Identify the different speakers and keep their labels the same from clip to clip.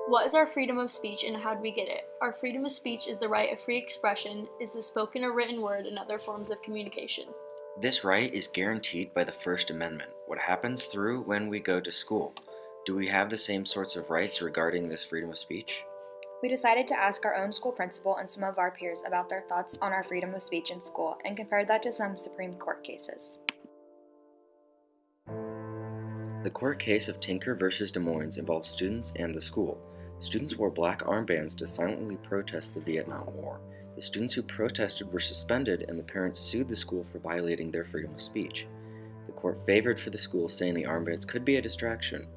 Speaker 1: What is our freedom of speech and how do we get it? Our freedom of speech is the right of free expression, is the spoken or written word and other forms of communication.
Speaker 2: This right is guaranteed by the First Amendment. What happens through when we go to school? Do we have the same sorts of rights regarding this freedom of speech?
Speaker 3: We decided to ask our own school principal and some of our peers about their thoughts on our freedom of speech in school and compared that to some Supreme Court cases.
Speaker 2: The court case of Tinker versus Des Moines involved students and the school. Students wore black armbands to silently protest the Vietnam War. The students who protested were suspended and the parents sued the school for violating their freedom of speech. The court favored for the school, saying the armbands could be a distraction.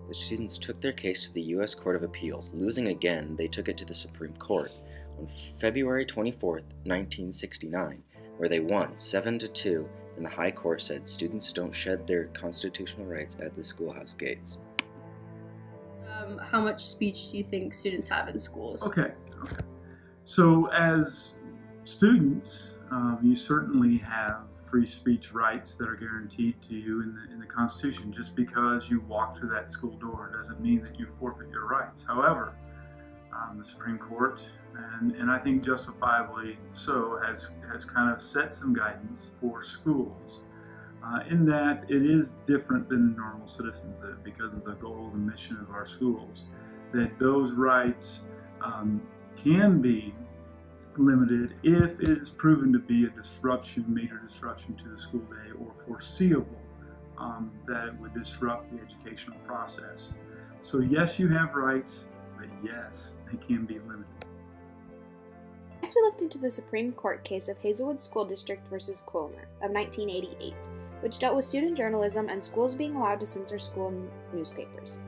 Speaker 2: The students took their case to the U.S. Court of Appeals. Losing again, they took it to the Supreme Court on February 24, 1969, where they won 7-2, and the High Court said students don't shed their constitutional rights at the schoolhouse gates.
Speaker 4: How much speech do you think students have in schools?
Speaker 5: Okay. So as students, you certainly have free speech rights that are guaranteed to you in the Constitution. Just because you walk through that school door doesn't mean that you forfeit your rights. However, the Supreme Court, and I think justifiably so, has kind of set some guidance for schools in that it is different than normal citizens live because of the goal and mission of our schools, that those rights can be limited if it is proven to be a major disruption to the school day, or foreseeable that it would disrupt the educational process. So yes, you have rights, but yes, they can be limited.
Speaker 6: Next, we looked into the Supreme Court case of Hazelwood School District versus Coulmer of 1988, which dealt with student journalism and schools being allowed to censor school newspapers.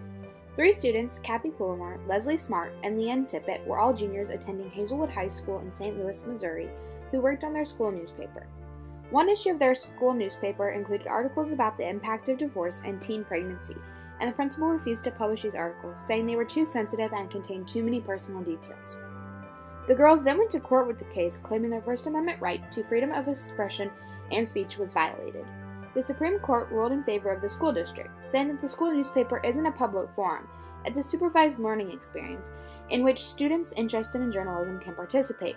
Speaker 6: 3 students, Kathy Coulmer, Leslie Smart, and Leanne Tippett, were all juniors attending Hazelwood High School in St. Louis, Missouri, who worked on their school newspaper. One issue of their school newspaper included articles about the impact of divorce and teen pregnancy, and the principal refused to publish these articles, saying they were too sensitive and contained too many personal details. The girls then went to court with the case, claiming their First Amendment right to freedom of expression and speech was violated. The Supreme Court ruled in favor of the school district, saying that the school newspaper isn't a public forum, it's a supervised learning experience in which students interested in journalism can participate.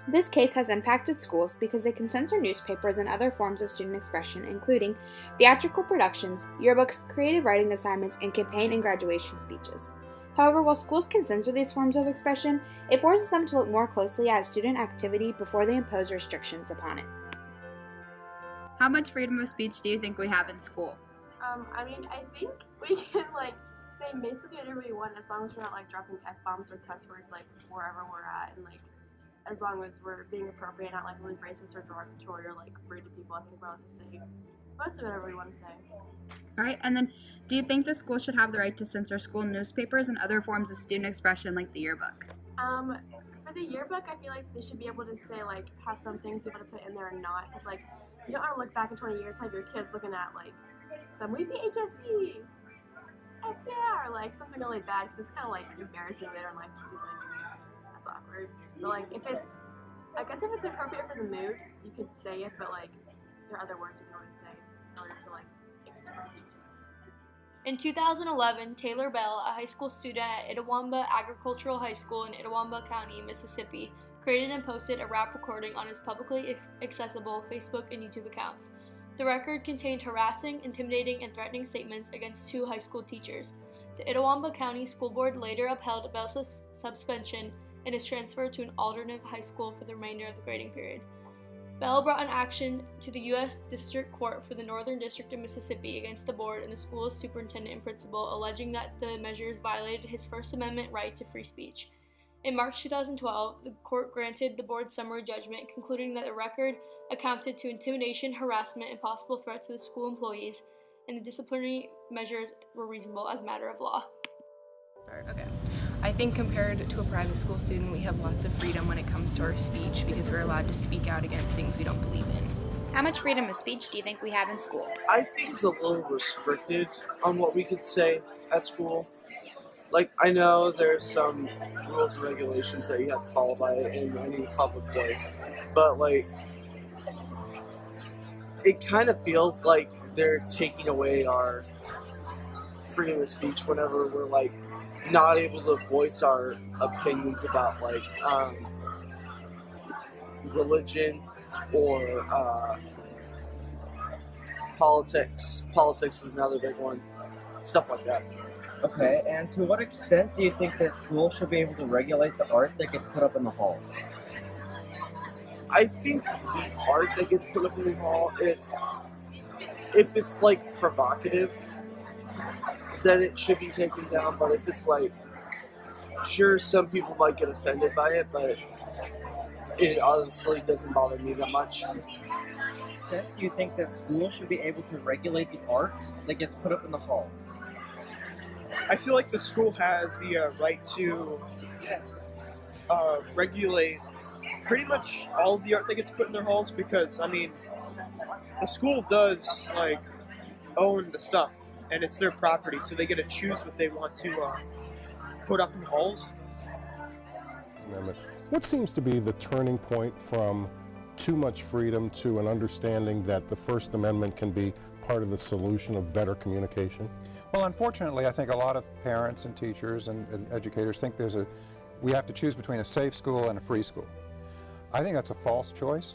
Speaker 6: This case has impacted schools because they can censor newspapers and other forms of student expression, including theatrical productions, yearbooks, creative writing assignments, and campaign and graduation speeches. However, while schools can censor these forms of expression, it forces them to look more closely at student activity before they impose restrictions upon it.
Speaker 4: How much freedom of speech do you think we have in school?
Speaker 7: I think we can say basically whatever we want as long as we're not dropping F-bombs or cuss words wherever we're at, and as long as we're being appropriate, not really racist or derogatory or rude to people. I think we're allowed to say most of whatever we want to say.
Speaker 4: All right, and then do you think the school should have the right to censor school newspapers and other forms of student expression like the yearbook?
Speaker 7: For the yearbook, I feel like they should be able to say have some things you want to put in there and not, because you don't want to look back in 20 years have your kids looking at some we HSE, FDR, or something really bad, because it's kind of embarrassing later in life to see that. That's awkward. But if it's, I guess if it's appropriate for the mood, you could say it, but there are other words you can always say in order to express yourself.
Speaker 1: In 2011, Taylor Bell, a high school student at Itawamba Agricultural High School in Itawamba County, Mississippi, created and posted a rap recording on his publicly accessible Facebook and YouTube accounts. The record contained harassing, intimidating, and threatening statements against 2 high school teachers. The Itawamba County School Board later upheld Bell's suspension and is transferred to an alternative high school for the remainder of the grading period. Bell brought an action to the U.S. District Court for the Northern District of Mississippi against the board and the school's superintendent and principal, alleging that the measures violated his First Amendment right to free speech. In March 2012, the court granted the board's summary judgment, concluding that the record accounted to intimidation, harassment, and possible threat to the school employees, and the disciplinary measures were reasonable as a matter of law.
Speaker 8: Okay. I think compared to a private school student, we have lots of freedom when it comes to our speech because we're allowed to speak out against things we don't believe in.
Speaker 6: How much freedom of speech do you think we have in school?
Speaker 9: I think it's a little restricted on what we could say at school. I know there's some rules and regulations that you have to follow by in any public place, but it kind of feels like they're taking away our freedom of speech whenever we're like not able to voice our opinions about like religion or politics. Politics is another big one. Stuff like that.
Speaker 10: Okay, and to what extent do you think that schools should be able to regulate the art that gets put up in the halls?
Speaker 9: I think the art that gets put up in the hall, if it's like provocative, then it should be taken down. But if it's like, sure, some people might get offended by it, but it honestly doesn't bother me that much.
Speaker 10: To what extent do you think that schools should be able to regulate the art that gets put up in the halls?
Speaker 11: I feel like the school has the right to regulate pretty much all of the art that gets put in their halls, because I mean, the school does like own the stuff and it's their property, so they get to choose what they want to put up in halls.
Speaker 12: What seems to be the turning point from too much freedom to an understanding that the First Amendment can be part of the solution of better communication?
Speaker 13: Well, unfortunately, I think a lot of parents and teachers and educators think we have to choose between a safe school and a free school. I think that's a false choice.